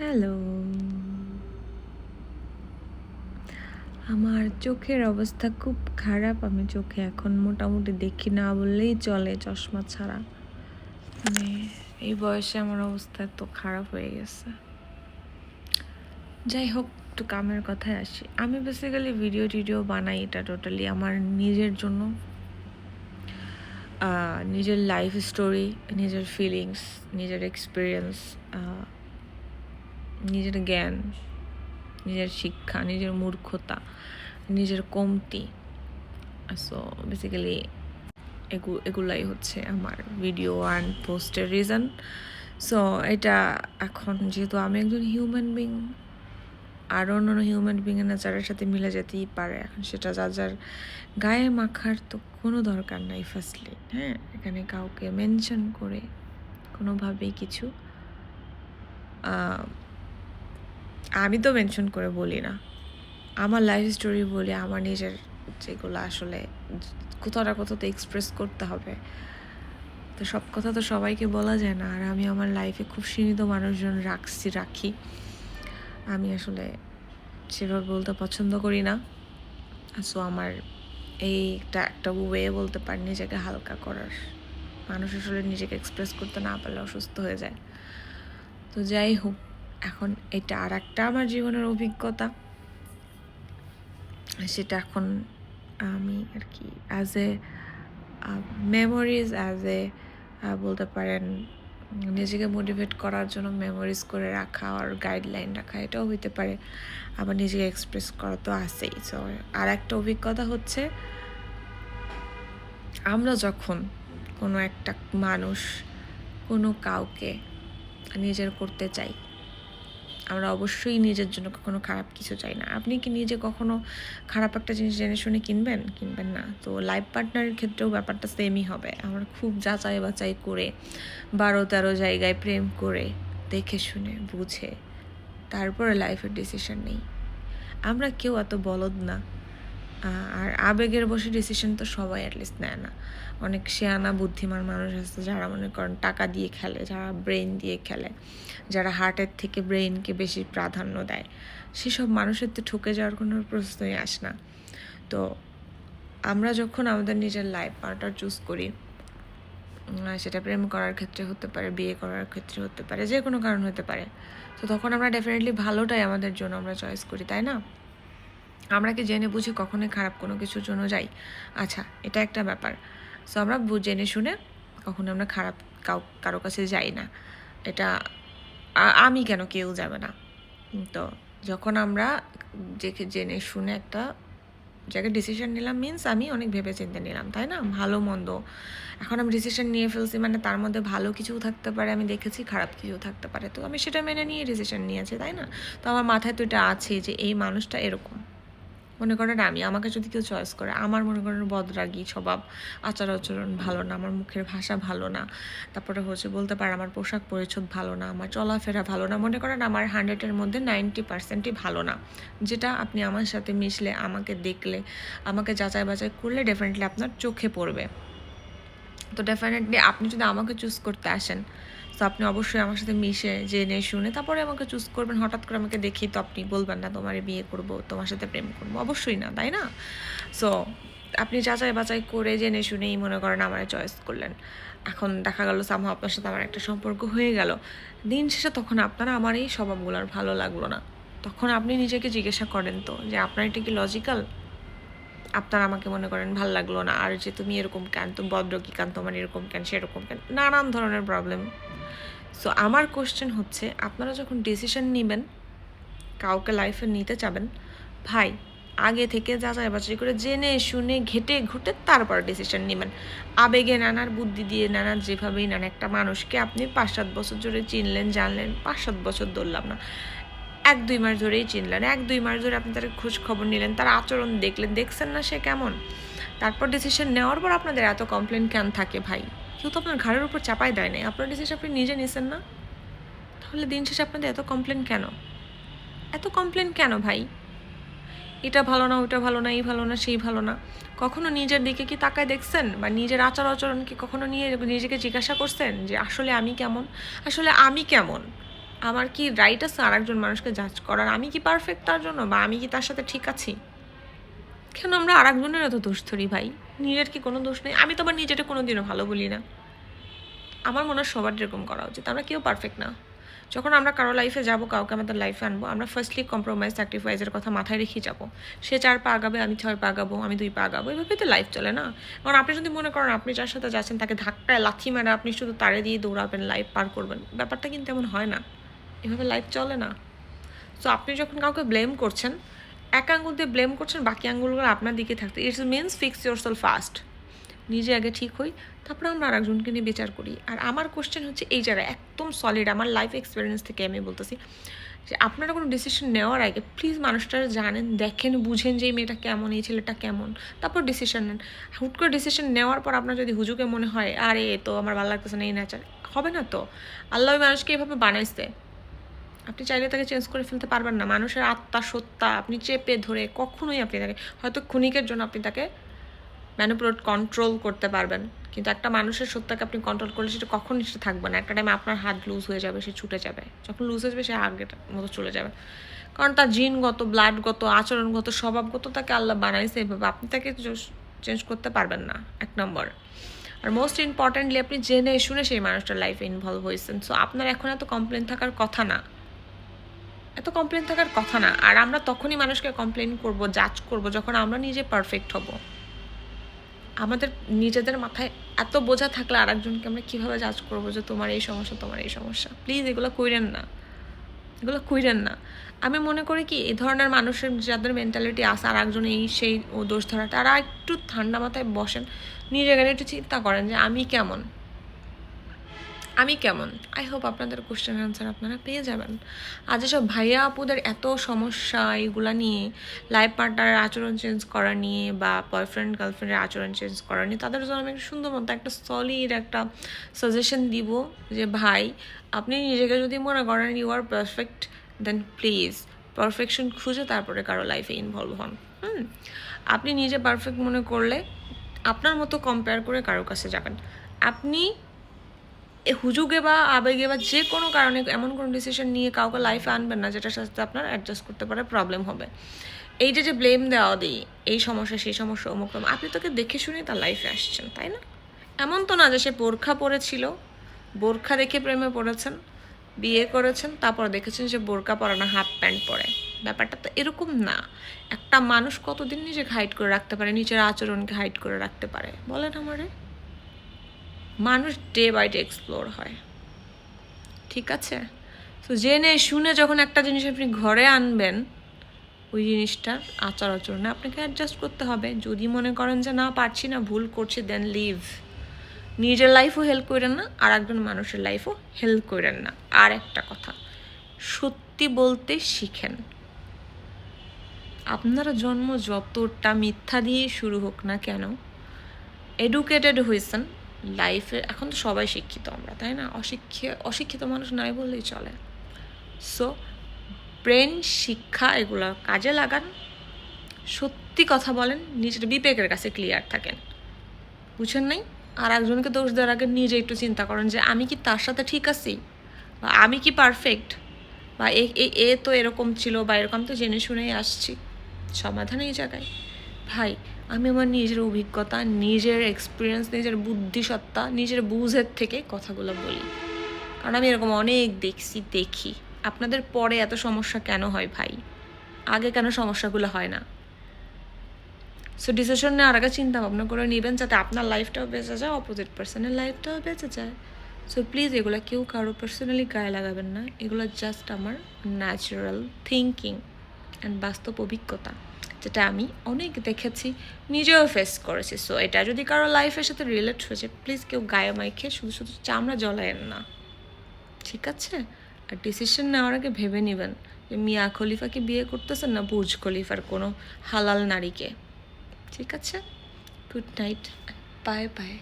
Hello. আমার চোখের অবস্থা খুব খারাপ। আমি চোখে এখন মোটামুটি দেখি না বললেই চলে, চশমা ছাড়া। মানে এই বয়সে আমার অবস্থা এত খারাপ হয়ে গেছে। যাই হোক, একটু কামের কথায় আসি। আমি বেসিক্যালি ভিডিও টিডিও বানাই, এটা টোটালি আমার নিজের জন্য, নিজের লাইফ স্টোরি, নিজের ফিলিংস, নিজের এক্সপিরিয়েন্স, নিজের জ্ঞান, নিজের শিক্ষা, নিজের মূর্খতা, নিজের কমতি। সো বেসিক্যালি এগুলাই হচ্ছে আমার ভিডিও অ্যান্ড পোস্টের রিজন। সো এটা এখন যেহেতু আমি একজন হিউম্যান বিং, আর অন্য হিউম্যান বিং এর নেচারের সাথে মিলে যেতেই পারে। এখন সেটা যার যার গায়ে মাখার তো কোনো দরকার নাই। ফার্স্টলি এখানে কাউকে মেনশন করে কোনোভাবেই কিছু আমি তো মেনশন করে বলি না, আমার লাইফ স্টোরি বলি, আমার নিজের যেগুলো আসলে কোথাও না কোথাও তো এক্সপ্রেস করতে হবে। তো সব কথা তো সবাইকে বলা যায় না, আর আমি আমার লাইফে খুব সীমিত মানুষজন রাখি। আমি আসলে সেভাবে বলতে পছন্দ করি না। সো আমার এইটা একটা ওয়ে বলতে পারি নিজেকে হালকা করার। মানুষ আসলে নিজেকে এক্সপ্রেস করতে না পারলে অসুস্থ হয়ে যায়। তো যাই হোক, এখন এটা আর একটা আমার জীবনের অভিজ্ঞতা। সেটা এখন আমি আর কি as a memories, as a বলতে পারেন নিজেকে মোটিভেট করার জন্য মেমোরিজ করে রাখা আর গাইডলাইন রাখা, এটাও হইতে পারে। আবার নিজেকে এক্সপ্রেস করা তো আছেই। সো আর একটা অভিজ্ঞতা হচ্ছে, আমরা যখন কোনো একটা মানুষ কোনো কাউকে নিজের করতে চাই, আমরা অবশ্যই নিজের জন্য কখনো খারাপ কিছু চাই না। আপনি কি নিজে কখনো খারাপ একটা জিনিস জেনে শুনে কিনবেন না? তো লাইফ পার্টনারের ক্ষেত্রেও ব্যাপারটা সেমই হবে। আমরা খুব যাচাই বাছাই করে 12-13 জায়গায় প্রেম করে দেখে শুনে বুঝে তারপরে লাইফের ডিসিশন নেই। আমরা কেউ এত বলদ না। আর আবেগের বসে ডিসিশন তো সবাই অ্যাটলিস্ট নেয় না। অনেক শেয়ানা বুদ্ধিমান মানুষ আছে যারা মনে করেন টাকা দিয়ে খেলে, যারা ব্রেন দিয়ে খেলে, যারা হার্টের থেকে ব্রেইনকে বেশি প্রাধান্য দেয়। সেসব মানুষের তো ঠকে যাওয়ার কোনো প্রশ্নই আসে না। তো আমরা যখন আমাদের নিজের লাইফ পার্টনার চুজ করি, সেটা প্রেম করার ক্ষেত্রে হতে পারে, বিয়ে করার ক্ষেত্রে হতে পারে, যে কোনো কারণ হতে পারে, তো তখন আমরা ডেফিনেটলি ভালোটাই আমাদের জন্য আমরা চয়েস করি, তাই না? আমরা কি জেনে বুঝে কখনোই খারাপ কোনো কিছুর জন্য যাই? আচ্ছা, এটা একটা ব্যাপার। সো আমরা জেনে শুনে কখনো আমরা খারাপ কারো কাছে যাই না। এটা আমি কেন, কেউ যাবে না। তো যখন আমরা জেনে শুনে একটা জায়গায় ডিসিশন নিলাম, মিনস আমি অনেক ভেবে চিন্তে নিলাম, তাই না? ভালো মন্দ, এখন আমি ডিসিশন নিয়ে ফেলছি মানে তার মধ্যে ভালো কিছুও থাকতে পারে, আমি দেখেছি খারাপ কিছুও থাকতে পারে, তো আমি সেটা মেনে নিয়ে ডিসিশন নিয়েছি, তাই না? তো আমার মাথায় তো এটা আছে যে এই মানুষটা এরকম। মনে করেন আমাকে যদি কেউ চয়েস করে, আমার মনে করেন বদরাগী স্বভাব, আচার আচরণ ভালো না, আমার মুখের ভাষা ভালো না, তারপরে হচ্ছে বলতে পারে আমার পোশাক পরিচ্ছদ ভালো না, আমার চলাফেরা ভালো না, মনে করেন আমার 100-এর মধ্যে 90%ই ভালো না, যেটা আপনি আমার সাথে মিশলে, আমাকে দেখলে, আমাকে যাচাই বাছাই করলে ডেফিনেটলি আপনার চোখে পড়বে। তো ডেফিনেটলি আপনি যদি আমাকে চুজ করতে আসেন, তো আপনি অবশ্যই আমার সাথে মিশে জেনে শুনে তারপরে আমাকে চুজ করবেন। হঠাৎ করে আমাকে দেখেই তো আপনি বলবেন না তোমার বিয়ে করব, তোমার সাথে প্রেম করবো, অবশ্যই না, তাই না? সো আপনি যাচাই বাছাই করে জেনে শুনেই মনে করেন আমার চয়েস করলেন। এখন দেখা গেল সামহাও আপনার সাথে আমার একটা সম্পর্ক হয়ে গেল, দিন শেষে তখন আপনার আমার এই স্বভাবগুলো আর ভালো লাগলো না। তখন আপনি নিজেকে জিজ্ঞাসা করেন তো যে আপনার এটা কি লজিক্যাল? আপনার আমাকে মনে করেন ভাল লাগলো না, আর যে তুমি এরকম কেন, তুমি ভদ্র কি কেন, তোমার এরকম কেন, সেরকম কেন, নানান ধরনের প্রবলেম। সো আমার কোশ্চেন হচ্ছে, আপনারা যখন ডিসিশন নেবেন, কাউকে লাইফে নিতে চাবেন, ভাই আগে থেকে যাচাই বাছাই করে জেনে শুনে ঘেটে ঘুটে তারপর ডিসিশন নেবেন। আবেগে নানার, বুদ্ধি দিয়ে নানার, যেভাবেই নেন, একটা মানুষকে আপনি 5-7 বছর ধরে চিনলেন, জানলেন, 5-7 বছর ধরলাম না, 1-2 মাস ধরেই চিনলেন, 1-2 মাস ধরে আপনি তার খোঁজ খবর নিলেন, তার আচরণ দেখলেন, দেখছেন না সে কেমন, তারপর ডিসিশন নেওয়ার পর আপনাদের এত কমপ্লেন কেন থাকে ভাই? কেউ তো আপনার ঘাড়ের উপর চাপাই দেয় নাই, আপনার ডিসিশন আপনি নিজে নিছেন না? তাহলে দিন শেষে আপনাদের এত কমপ্লেন কেন? এত কমপ্লেন কেন ভাই? এটা ভালো না, ওইটা ভালো না, এই ভালো না, সেই ভালো না। কখনো নিজের দিকে কি তাকায় দেখছেন? বা নিজের আচার আচরণ কি কখনো নিয়ে নিজেকে জিজ্ঞাসা করছেন যে আসলে আমি কেমন? আসলে আমি কেমন? আমার কি রাইট আছে আর একজন মানুষকে জাজ করার? আমি কি পারফেক্ট তার জন্য, বা আমি কি তার সাথে ঠিক আছি? কেন আমরা আর একজনের এত দোষ ধরি ভাই? নিজের কি কোনো দোষ নেই? আমি তো আবার নিজেটা কোনো দিনও ভালো বলি না। আমার মনে হয় সবার এরকম করা উচিত। আমরা কেউ পারফেক্ট না। যখন আমরা কারো লাইফে যাব, কাউকে আমাদের লাইফে আনবো, আমরা ফার্স্টলি কম্প্রোমাইজ স্যাক্রিফাইসের কথা মাথায় রেখেই যাব। সে 4 পা আগাবে, আমি 6 পা আগাবো, আমি 2 পা আগাবো, এভাবেই তো লাইফ চলে না? কারণ আপনি যদি মনে করেন আপনি যার সাথে যাচ্ছেন তাকে ধাক্কায় লাথি মারা আপনি শুধু তারে দিয়ে দৌড়াবেন, লাইফ পার করবেন, ব্যাপারটা কিন্তু এমন হয় না। এভাবে লাইফ চলে না। সো আপনি যখন কাউকে ব্লেম করছেন, এক আঙ্গুল দিয়ে ব্লেম করছেন, বাকি আঙ্গুলগুলো আপনার দিকে থাকতে, it's means fix your self first. নিজে আগে ঠিক হই, তারপরে আমরা আরেকজনকে নিয়ে বিচার করি। আর আমার কোশ্চেন হচ্ছে এই জায়গায় একদম সলিড, আমার লাইফ এক্সপিরিয়েন্স থেকে আমি বলতেছি যে আপনারা কোনো ডিসিশন নেওয়ার আগে প্লিজ মানুষটা জানেন, দেখেন, বুঝেন যে এই মেয়েটা কেমন, এই ছেলেটা কেমন, তারপর ডিসিশন নেন। হুট করে ডিসিশন নেওয়ার পর আপনার যদি হুজুকে মনে হয় আরে তো আমার ভালো লাগতেছে না, এই নেচার হবে না। তো আল্লাহ ওই মানুষকে এভাবে বানাইছে, আপনি চাইলে তাকে চেঞ্জ করে ফেলতে পারবেন না। মানুষের আত্মা সত্তা আপনি চেপে ধরে কখনোই আপনি তাকে, হয়তো ক্ষণিকের জন্য আপনি তাকে ম্যানিপুলেট কন্ট্রোল করতে পারবেন, কিন্তু একটা মানুষের সত্তাকে আপনি কন্ট্রোল করলে সেটা কখনই সেটা থাকবে না। একটা টাইমে আপনার হাত লুজ হয়ে যাবে, সে ছুটে যাবে, যখন লুজ হয়ে যাবে সে আগের মতো চলে যাবে। কারণ তার জিনগত, ব্লাডগত, আচরণগত, স্বভাবগত তাকে আল্লাহ বানাইছে এভাবে, আপনি তাকে চেঞ্জ করতে পারবেন না, 1 নম্বর। আর মোস্ট ইম্পর্টেন্টলি আপনি জেনে শুনে সেই মানুষটার লাইফে ইনভলভ হয়েছেন। সো আপনার এখন এত কমপ্লেন থাকার কথা না, এত কমপ্লেন থাকার কথা না। আর আমরা তখনই মানুষকে কমপ্লেন করব, জাজ করব, যখন আমরা নিজে পারফেক্ট হব। আমাদের নিজেদের মাথায় এত বোঝা থাকলে আরেকজনকে আমরা কীভাবে জাজ করবো যে তোমার এই সমস্যা, তোমার এই সমস্যা? প্লিজ এগুলো কইরেন না, এগুলো কইরেন না। আমি মনে করি কি, এই ধরনের মানুষের যাদের মেন্টালিটি আসে আর একজন এই সেই ও দোষ ধরা, তারা একটু ঠান্ডা মাথায় বসেন, নিজের একটু চিন্তা করেন যে আমি কেমন, আমি কেমন। আই হোপ আপনাদের কোশ্চেন অ্যান্সার আপনারা পেয়ে যাবেন। আর যেসব ভাইয়া আপুদের এত সমস্যা এইগুলা নিয়ে, লাইফ পার্টনারের আচরণ চেঞ্জ করা নিয়ে বা বয়ফ্রেন্ড গার্লফ্রেন্ডের আচরণ চেঞ্জ করা নিয়ে, তাদের জন্য আমি সুন্দর মতো একটা সলিড একটা সাজেশন দিব যে ভাই, আপনি নিজেকে যদি মনে করেন you are perfect, then please perfection খুঁজে তারপরে কারো লাইফে ইনভলভ হন। আপনি নিজে পারফেক্ট মনে করলে আপনার মতো কম্পেয়ার করে কারোর কাছে যাবেন। আপনি হুজুগে বা আবেগে বা যে কোনো কারণে এমন কোনো ডিসিশন নিয়ে কাউকে লাইফে আনবেন না যেটার সাথে আপনার অ্যাডজাস্ট করতে পারে প্রবলেম হবে। এই যে ব্লেম দেওয়া দিই, এই সমস্যা সেই সমস্যা অমুক, আপনি তাকে দেখে শুনেই তার লাইফে আসছেন, তাই না? এমন তো না যে সে বোরখা পরেছিল, বোরখা দেখে প্রেমে পড়েছেন, বিয়ে করেছেন, তারপর দেখেছেন যে বোরখা পরে না, হাফ প্যান্ট পরে। ব্যাপারটা তো এরকম না। একটা মানুষ কতদিন নিজেকে হাইড করে রাখতে পারে, নিজের আচরণকে হাইড করে রাখতে পারে বলেন আমারে? মানুষ ডে বাই ডে এক্সপ্লোর হয়, ঠিক আছে? তো জেনে শুনে যখন একটা জিনিস আপনি ঘরে আনবেন, ওই জিনিসটার আচার আচরণে আপনাকে অ্যাডজাস্ট করতে হবে। যদি মনে করেন যে না পারছি না, ভুল করছি, দেন লিভ। নিজের লাইফও হেল্প করেন না, আর একজন মানুষের লাইফও হেল্প করেন না। আর একটা কথা, সত্যি বলতে শিখেন। আপনারা জন্ম যতটা মিথ্যা দিয়ে শুরু হোক না কেন, এডুকেটেড হয়েছেন লাইফে, এখন তো সবাই শিক্ষিত আমরা, তাই না? অশিক্ষিত মানুষ নাই বললেই চলে। সো ব্রেন, শিক্ষা, এগুলো কাজে লাগান, সত্যি কথা বলেন, নিজের বিবেকের কাছে ক্লিয়ার থাকেন, বুঝেন নাই? আর একজনকে দোষ দেওয়ার আগে নিজে একটু চিন্তা করেন যে আমি কি তার সাথে ঠিক আছি, বা আমি কি পারফেক্ট, বা এ তো এরকম ছিল, বা এরকম তো জেনে শুনেই আসছি। সমাধান এই জায়গায়। ভাই, আমি আমার নিজের অভিজ্ঞতা, নিজের এক্সপিরিয়েন্স, নিজের বুদ্ধিসত্তা, নিজের বুঝের থেকে কথাগুলো বলি, কারণ আমি এরকম অনেক দেখি। আপনাদের পরে এত সমস্যা কেন হয় ভাই? আগে কেন সমস্যাগুলো হয় না? সো ডিসিশন নেওয়ার আগে চিন্তা ভাবনা করে নেবেন, যাতে আপনার লাইফটাও বেঁচে যায়, অপোজিট পার্সনের লাইফটাও বেঁচে যায়। সো প্লিজ এগুলো কেউ কারো পার্সোনালি গায়ে লাগাবেন না। এগুলো জাস্ট আমার ন্যাচারাল থিঙ্কিং অ্যান্ড বাস্তব অভিজ্ঞতা, যেটা আমি অনেক দেখেছি, নিজেও ফেস করেছি। সো এটা যদি কারো লাইফের সাথে রিলেট হয়েছে, প্লিজ কেউ গায়ে মাইকে শুধু শুধু চামড়া জ্বলায়েন না, ঠিক আছে? আর ডিসিশন নেওয়ার আগে ভেবে নেবেন যে মিয়া খলিফাকে বিয়ে করতেছেন না বুর্জ খলিফার কোনো হালাল নারীকে, ঠিক আছে? Good night, bye bye.